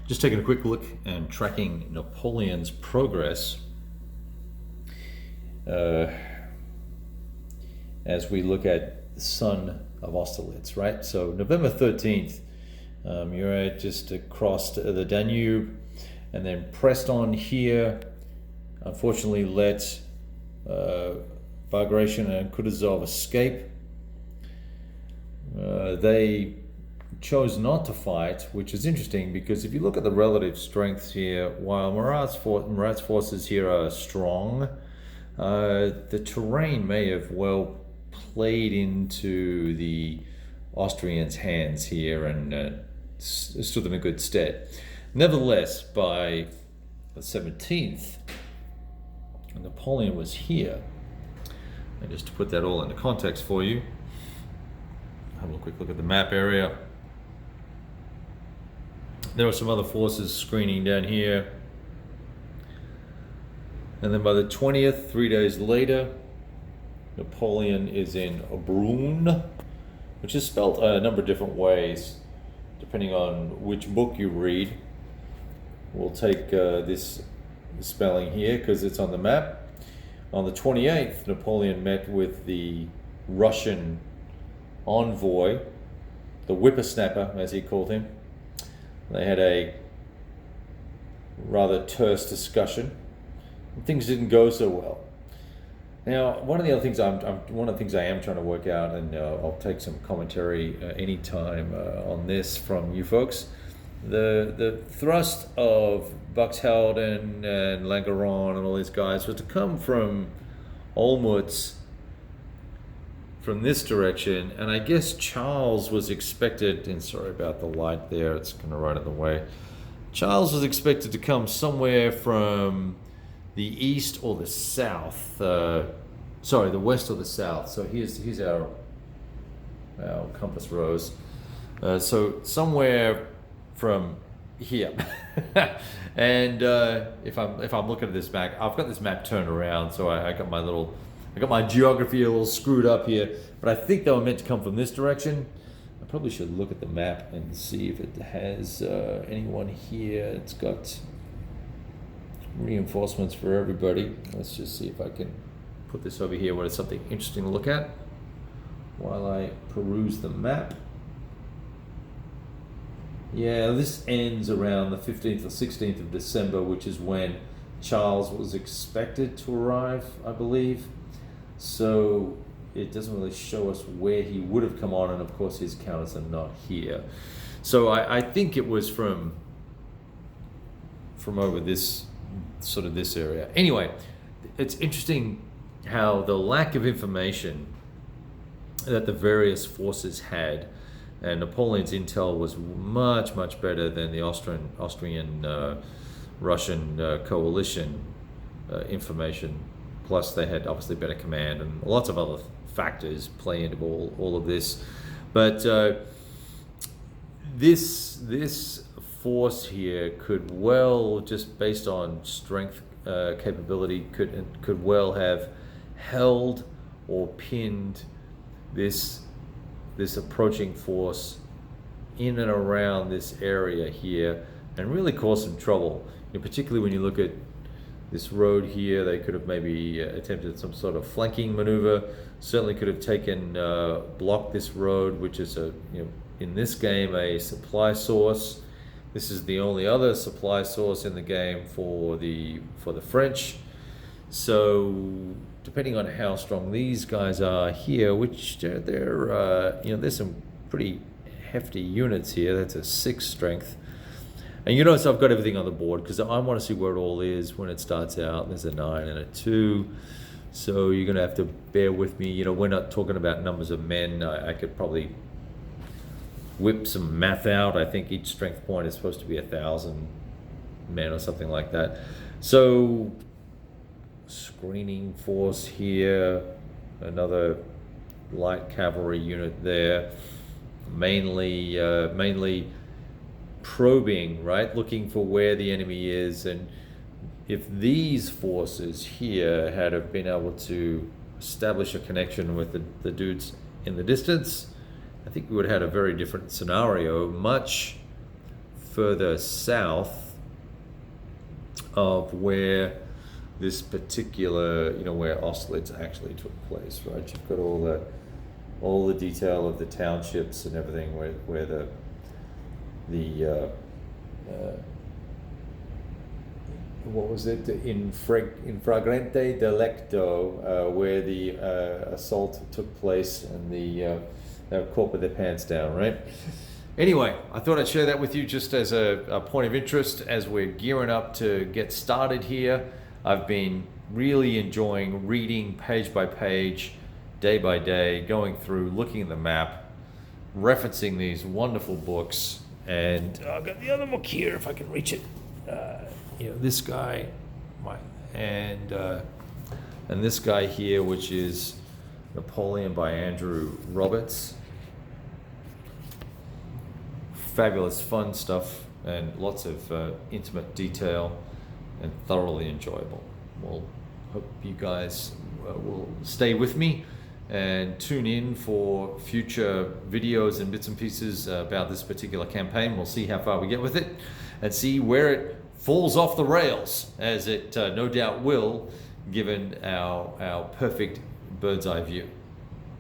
Just taking a quick look and tracking Napoleon's progress as we look at the son of Austerlitz, right? So November 13th, Murat just crossed the Danube and then pressed on here. Unfortunately, let Bagration and Kutuzov escape. They chose not to fight, which is interesting because if you look at the relative strengths here, while Murat's forces here are strong, the terrain may have well played into the Austrians' hands here and stood them in good stead. Nevertheless, by the 17th, Napoleon was here. And just to put that all into context for you, have a quick look at the map area. There are some other forces screening down here. And then by the 20th, 3 days later, Napoleon is in Brunn, which is spelled a number of different ways, depending on which book you read. We'll take this spelling here because it's on the map. On the 28th, Napoleon met with the Russian envoy, the whippersnapper, as he called him. They had a rather terse discussion. Things didn't go so well. Now, one of the things I am trying to work out, and I'll take some commentary anytime on this from you folks. The thrust of Buxhowden and Langeron and all these guys was to come from Olmütz, from this direction, and I guess Charles was expected, and sorry about the light there, it's kind of right in the way. Charles was expected to come somewhere from the east or the south, the west or the south. So here's our compass rose. So somewhere from here. And if I'm looking at this map, I've got this map turned around, so I got my geography a little screwed up here, but I think they were meant to come from this direction. I probably should look at the map and see if it has anyone here. It's got reinforcements for everybody. Let's just see if I can put this over here where it's something interesting to look at while I peruse the map. Yeah, this ends around the 15th or 16th of December, which is when Charles was expected to arrive, I believe. So it doesn't really show us where he would have come on, and of course his counters are not here. So I think it was from over this sort of this area. Anyway, it's interesting how the lack of information that the various forces had, and Napoleon's intel was much better than the Austrian Russian coalition information. Plus, they had obviously better command, and lots of other factors play into all of this. But this force here could well, just based on strength, capability, could well have held or pinned this approaching force in and around this area here, and really caused some trouble. Particularly when you look at this road here, they could have maybe attempted some sort of flanking maneuver. Certainly could have taken blocked this road, which is in this game a supply source. This is the only other supply source in the game for the French. So depending on how strong these guys are here, which they're there's some pretty hefty units here. That's a 6 strength. And you notice I've got everything on the board because I want to see where it all is when it starts out. There's a 9 and a 2. So you're going to have to bear with me. We're not talking about numbers of men. I could probably whip some math out. I think each strength point is supposed to be 1,000 men or something like that. So screening force here, another light cavalry unit there, mainly probing, right, looking for where the enemy is. And if these forces here had have been able to establish a connection with the dudes in the distance, I think we would have had a very different scenario, much further south of where this particular, where Austerlitz actually took place, right? You've got all the detail of the townships and everything where the what was it, in flagrante delicto, where the assault took place and they were caught with their pants down, right? Anyway, I thought I'd share that with you just as a point of interest as we're gearing up to get started here. I've been really enjoying reading page by page, day by day, going through, looking at the map, referencing these wonderful books. And I've got the other book here, if I can reach it. This guy, and this guy here, which is Napoleon by Andrew Roberts. Fabulous, fun stuff, and lots of intimate detail, and thoroughly enjoyable. Well, hope you guys will stay with me and tune in for future videos and bits and pieces about this particular campaign. We'll see how far we get with it and see where it falls off the rails, as it no doubt will, given our perfect bird's eye view.